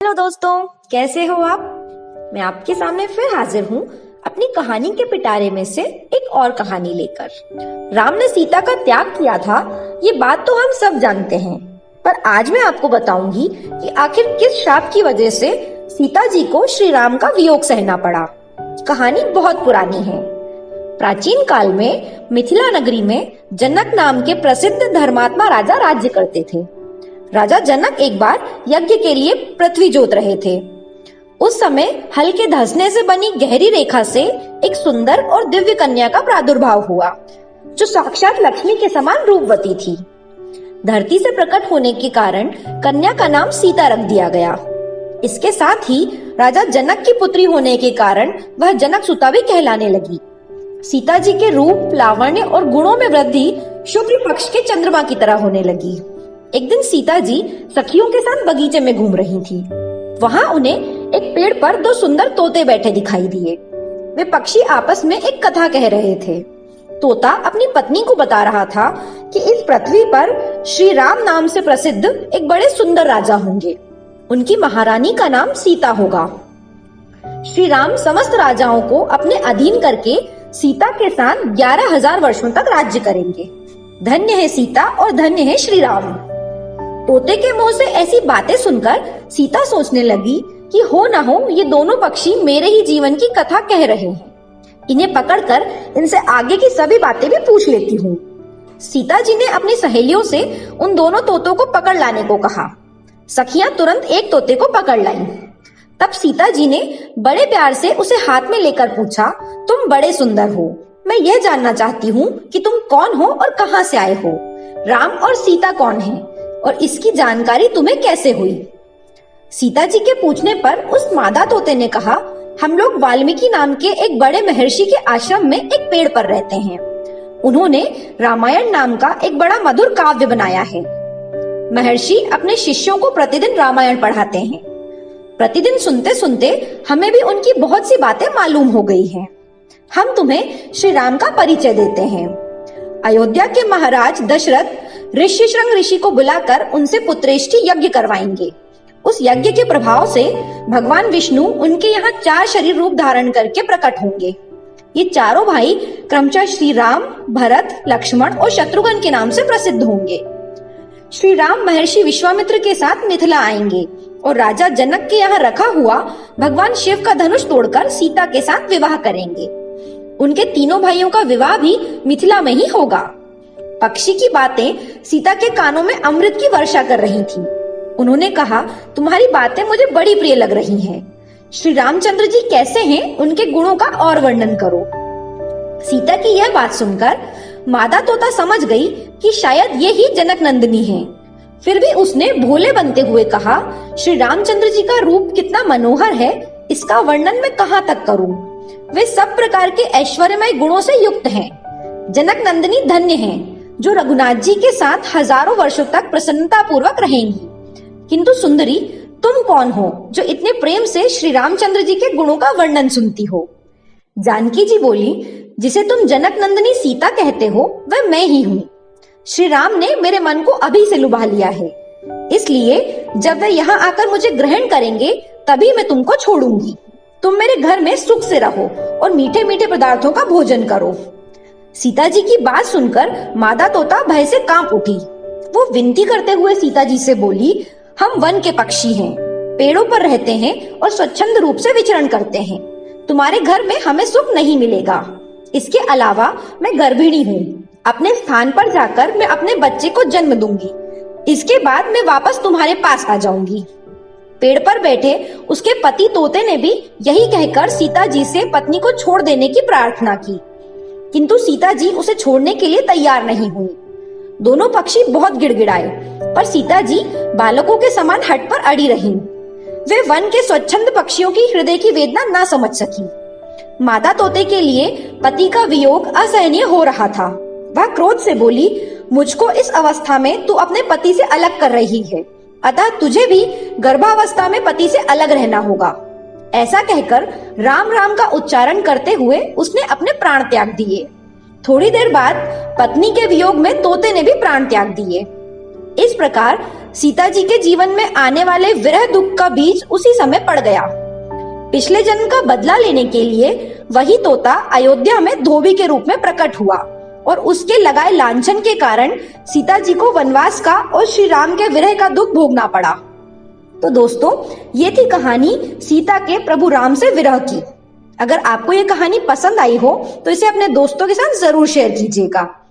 Hello दोस्तों, कैसे हो आप? मैं आपके सामने फिर हाजिर हूँ अपनी कहानी के पिटारे में से एक और कहानी लेकर। राम ने सीता का त्याग किया था, ये बात तो हम सब जानते हैं, पर आज मैं आपको बताऊंगी कि आखिर किस श्राप की वजह से सीता जी को श्री राम का वियोग सहना पड़ा। कहानी बहुत पुरानी है। प्राचीन काल में मिथिला नगरी में जनक नाम के प्रसिद्ध धर्मात्मा राजा राज्य करते थे। राजा जनक एक बार यज्ञ के लिए पृथ्वी जोत रहे थे। उस समय हल के धंसने से बनी गहरी रेखा से एक सुंदर और दिव्य कन्या का प्रादुर्भाव हुआ, जो साक्षात लक्ष्मी के समान रूपवती थी। धरती से प्रकट होने के कारण कन्या का नाम सीता रख दिया गया। इसके साथ ही राजा जनक की पुत्री होने के कारण वह जनक सुता भी कहलाने लगी। सीता जी के रूप, लावण्य और गुणों में वृद्धि शुक्ल पक्ष के चंद्रमा की तरह होने लगी। एक दिन सीता जी सखियों के साथ बगीचे में घूम रही थी। वहां उन्हें एक पेड़ पर दो सुंदर तोते बैठे दिखाई दिए। वे पक्षी आपस में एक कथा कह रहे थे। तोता अपनी पत्नी को बता रहा था कि इस पृथ्वी पर श्री राम नाम से प्रसिद्ध एक बड़े सुंदर राजा होंगे। उनकी महारानी का नाम सीता होगा। श्री राम समस्त राजाओं को अपने अधीन करके सीता के साथ 11,000 वर्षों तक राज्य करेंगे। धन्य है सीता और धन्य है श्री राम। तोते के मुंह से ऐसी बातें सुनकर सीता सोचने लगी कि हो ना हो ये दोनों पक्षी मेरे ही जीवन की कथा कह रहे हैं। इन्हें पकड़कर इनसे आगे की सभी बातें भी पूछ लेती हूँ। सीता जी ने अपनी सहेलियों से उन दोनों तोतों को पकड़ लाने को कहा। सखियां तुरंत एक तोते को पकड़ लाईं। तब सीता जी ने बड़े प्यार से उसे हाथ में लेकर पूछा, तुम बड़े सुंदर हो, मैं यह जानना चाहती हूँ कि तुम कौन हो और कहाँ से आए हो। राम और सीता कौन है और इसकी जानकारी तुम्हें कैसे हुई? सीता जी के पूछने पर उस मादा तोते ने कहा, हम लोग वाल्मीकि नाम के एक बड़े महर्षि के आश्रम में एक पेड़ पर रहते हैं। उन्होंने रामायण नाम का एक बड़ा मधुर काव्य बनाया है। महर्षि अपने शिष्यों को प्रतिदिन रामायण पढ़ाते हैं। प्रतिदिन सुनते सुनते हमें भी उनकी बहुत सी बातें मालूम हो गई हैं। हम तुम्हें श्री राम का परिचय देते हैं। अयोध्या के महाराज दशरथ ऋष्यशृंग ऋषि को बुलाकर उनसे पुत्रेष्टि यज्ञ करवाएंगे। उस यज्ञ के प्रभाव से भगवान विष्णु उनके यहाँ 4 शरीर रूप धारण करके प्रकट होंगे। ये चारों भाई क्रमशः श्री राम, भरत, लक्ष्मण और शत्रुघ्न के नाम से प्रसिद्ध होंगे। श्री राम महर्षि विश्वामित्र के साथ मिथिला आएंगे और राजा जनक के यहाँ रखा हुआ भगवान शिव का धनुष तोड़कर सीता के साथ विवाह करेंगे। उनके तीनों भाइयों का विवाह भी मिथिला में ही होगा। पक्षी की बातें सीता के कानों में अमृत की वर्षा कर रही थी। उन्होंने कहा, तुम्हारी बातें मुझे बड़ी प्रिय लग रही हैं। श्री रामचंद्र जी कैसे हैं, उनके गुणों का और वर्णन करो। सीता की यह बात सुनकर मादा तोता समझ गई कि शायद ये ही जनक नंदिनी है। फिर भी उसने भोले बनते हुए कहा, श्री रामचंद्र जी का रूप कितना मनोहर है, इसका वर्णन मैं कहाँ तक करूं। वे सब प्रकार के ऐश्वर्यमय गुणों से युक्त हैं। जनक नंदिनी धन्य हैं, जो रघुनाथ जी के साथ हजारों वर्षों तक प्रसन्नता पूर्वक रहेंगी। किंतु सुंदरी, तुम कौन हो जो इतने प्रेम से श्री रामचंद्र जी के गुणों का वर्णन सुनती हो? जानकी जी बोली, जिसे तुम जनक नंदिनी सीता कहते हो वह मैं ही हूँ। श्री राम ने मेरे मन को अभी से लुभा लिया है, इसलिए जब वे यहाँ आकर मुझे ग्रहण करेंगे तभी मैं तुमको छोड़ूंगी। तुम मेरे घर में सुख से रहो और मीठे मीठे पदार्थों का भोजन करो। सीता जी की बात सुनकर मादा तोता भय से कांप उठी। वो विनती करते हुए सीता जी से बोली, हम वन के पक्षी हैं, पेड़ों पर रहते हैं और स्वच्छंद रूप से विचरण करते हैं। तुम्हारे घर में हमें सुख नहीं मिलेगा। इसके अलावा मैं गर्भिणी हूँ। अपने स्थान पर जाकर मैं अपने बच्चे को जन्म दूंगी। इसके बाद मैं वापस तुम्हारे पास आ जाऊंगी। पेड़ पर बैठे उसके पति तोते ने भी यही कहकर सीता जी से पत्नी को छोड़ देने की प्रार्थना की, किंतु सीता जी उसे छोड़ने के लिए तैयार नहीं हुई। दोनों पक्षी बहुत गिड़गिड़ाए, पर सीता जी बालकों के समान हट पर अड़ी रहीं। वे वन के स्वच्छंद पक्षियों की हृदय की वेदना ना समझ सकी। मादा तोते के लिए पति का वियोग असहनीय हो रहा था। वह क्रोध से बोली, मुझको इस अवस्था में तू अपने पति से अलग कर रही है, अतः तुझे भी गर्भावस्था में पति से अलग रहना होगा। ऐसा कहकर राम राम का उच्चारण करते हुए उसने अपने प्राण त्याग दिए। थोड़ी देर बाद पत्नी के वियोग में तोते ने भी प्राण त्याग दिए। इस प्रकार सीता जी के जीवन में आने वाले विरह दुख का बीज उसी समय पड़ गया। पिछले जन्म का बदला लेने के लिए वही तोता अयोध्या में धोबी के रूप में प्रकट हुआ और उसके लगाए लांछन के कारण सीता जी को वनवास का और श्री राम के विरह का दुख भोगना पड़ा। तो दोस्तों, ये थी कहानी सीता के प्रभु राम से विरह की। अगर आपको ये कहानी पसंद आई हो तो इसे अपने दोस्तों के साथ जरूर शेयर कीजिएगा।